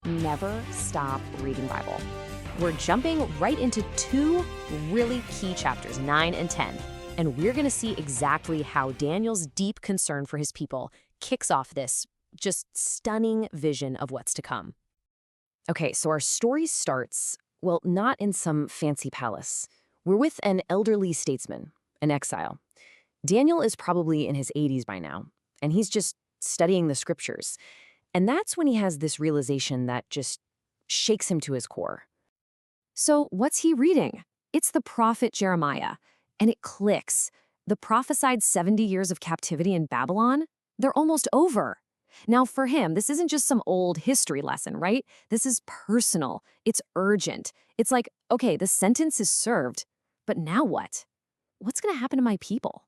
Never stop reading Bible. We're jumping right into two really key chapters, 9 and 10, and we're going to see exactly how Daniel's deep concern for his people kicks off this just stunning vision of what's to come. Okay, so our story starts, well, not in some fancy palace. We're with an elderly statesman, an exile. Daniel is probably in his 80s by now, and he's just studying the scriptures. And that's when he has this realization that just shakes him to his core. So what's he reading? It's the prophet Jeremiah, and it clicks. The prophesied 70 years of captivity in Babylon, they're almost over. Now for him, this isn't just some old history lesson, right? This is personal. It's urgent. It's like, okay, the sentence is served, but now what? What's going to happen to my people?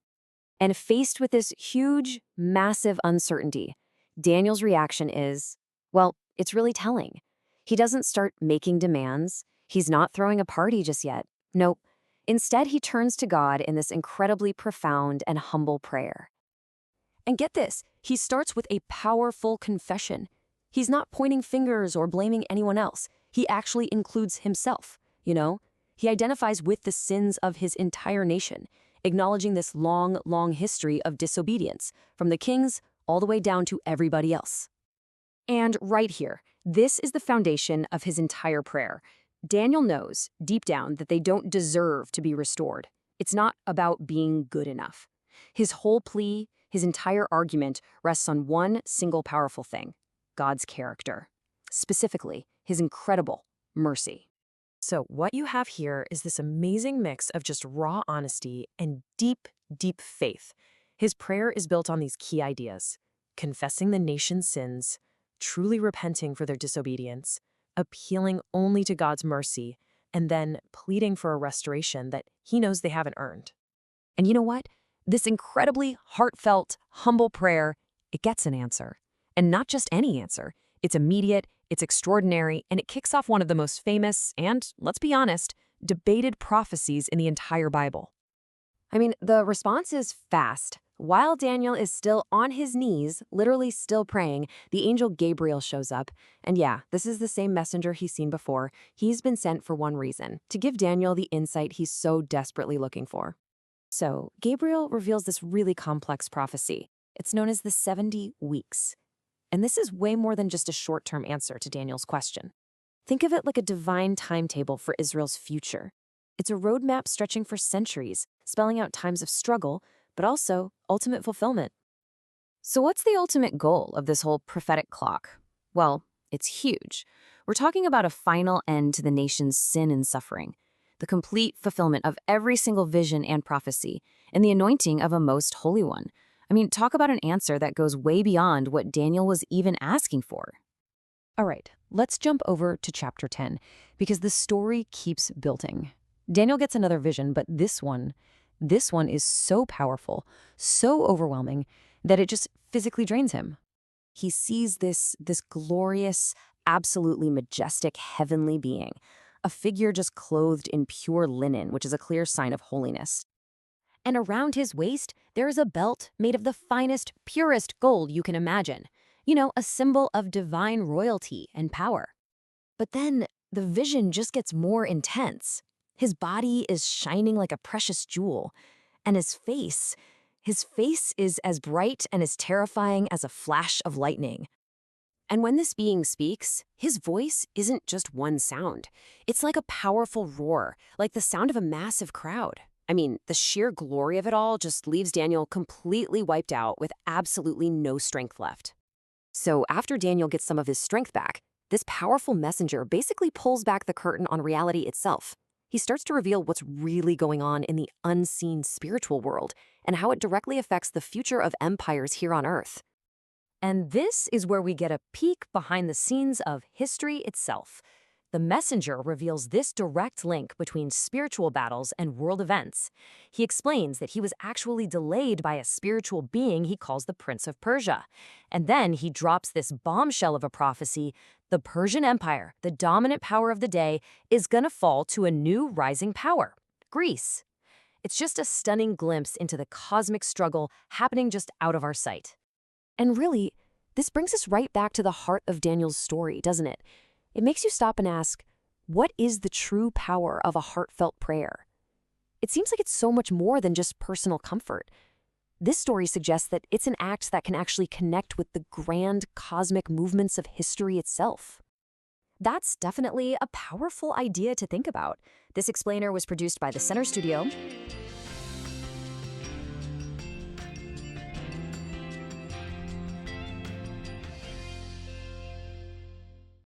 And faced with this huge, massive uncertainty, Daniel's reaction is, well, it's really telling. He doesn't start making demands. He's not throwing a party just yet. Nope. Instead, he turns to God in this incredibly profound and humble prayer. And get this, he starts with a powerful confession. He's not pointing fingers or blaming anyone else. He actually includes himself, He identifies with the sins of his entire nation, acknowledging this long, long history of disobedience, from the kings all the way down to everybody else. And right here, this is the foundation of his entire prayer. Daniel knows, deep down, that they don't deserve to be restored. It's not about being good enough. His whole plea, his entire argument rests on one single powerful thing: God's character. Specifically, his incredible mercy. So what you have here is this amazing mix of just raw honesty and deep, deep faith. His prayer is built on these key ideas: confessing the nation's sins, truly repenting for their disobedience, appealing only to God's mercy, and then pleading for a restoration that he knows they haven't earned. And you know what? This incredibly heartfelt, humble prayer, it gets an answer. And not just any answer. It's immediate, it's extraordinary, and it kicks off one of the most famous and, let's be honest, debated prophecies in the entire Bible. I mean, the response is fast. While Daniel is still on his knees, literally still praying, the angel Gabriel shows up. And yeah, this is the same messenger he's seen before. He's been sent for one reason: to give Daniel the insight he's so desperately looking for. So, Gabriel reveals this really complex prophecy. It's known as the 70 weeks. And this is way more than just a short-term answer to Daniel's question. Think of it like a divine timetable for Israel's future. It's a roadmap stretching for centuries, spelling out times of struggle, but also ultimate fulfillment. So what's the ultimate goal of this whole prophetic clock? Well, it's huge. We're talking about a final end to the nation's sin and suffering, the complete fulfillment of every single vision and prophecy, and the anointing of a most holy one. I mean, talk about an answer that goes way beyond what Daniel was even asking for. All right, let's jump over to chapter 10, because the story keeps building. Daniel gets another vision, but this one is so powerful, so overwhelming, that it just physically drains him. He sees this glorious, absolutely majestic heavenly being, a figure just clothed in pure linen, which is a clear sign of holiness. And around his waist, there is a belt made of the finest, purest gold you can imagine. A symbol of divine royalty and power. But then the vision just gets more intense. His body is shining like a precious jewel, and his face is as bright and as terrifying as a flash of lightning. And when this being speaks, his voice isn't just one sound. It's like a powerful roar, like the sound of a massive crowd. I mean, the sheer glory of it all just leaves Daniel completely wiped out with absolutely no strength left. So after Daniel gets some of his strength back, this powerful messenger basically pulls back the curtain on reality itself. He starts to reveal what's really going on in the unseen spiritual world and how it directly affects the future of empires here on Earth. And this is where we get a peek behind the scenes of history itself. The messenger reveals this direct link between spiritual battles and world events. He explains that he was actually delayed by a spiritual being he calls the Prince of Persia. And then he drops this bombshell of a prophecy: the Persian Empire, the dominant power of the day, is gonna fall to a new rising power, Greece. It's just a stunning glimpse into the cosmic struggle happening just out of our sight. And really, This brings us right back to the heart of Daniel's story, doesn't it? It makes you stop and ask, what is the true power of a heartfelt prayer? It seems like it's so much more than just personal comfort. This story suggests that it's an act that can actually connect with the grand cosmic movements of history itself. That's definitely a powerful idea to think about. This explainer was produced by the Center Studio.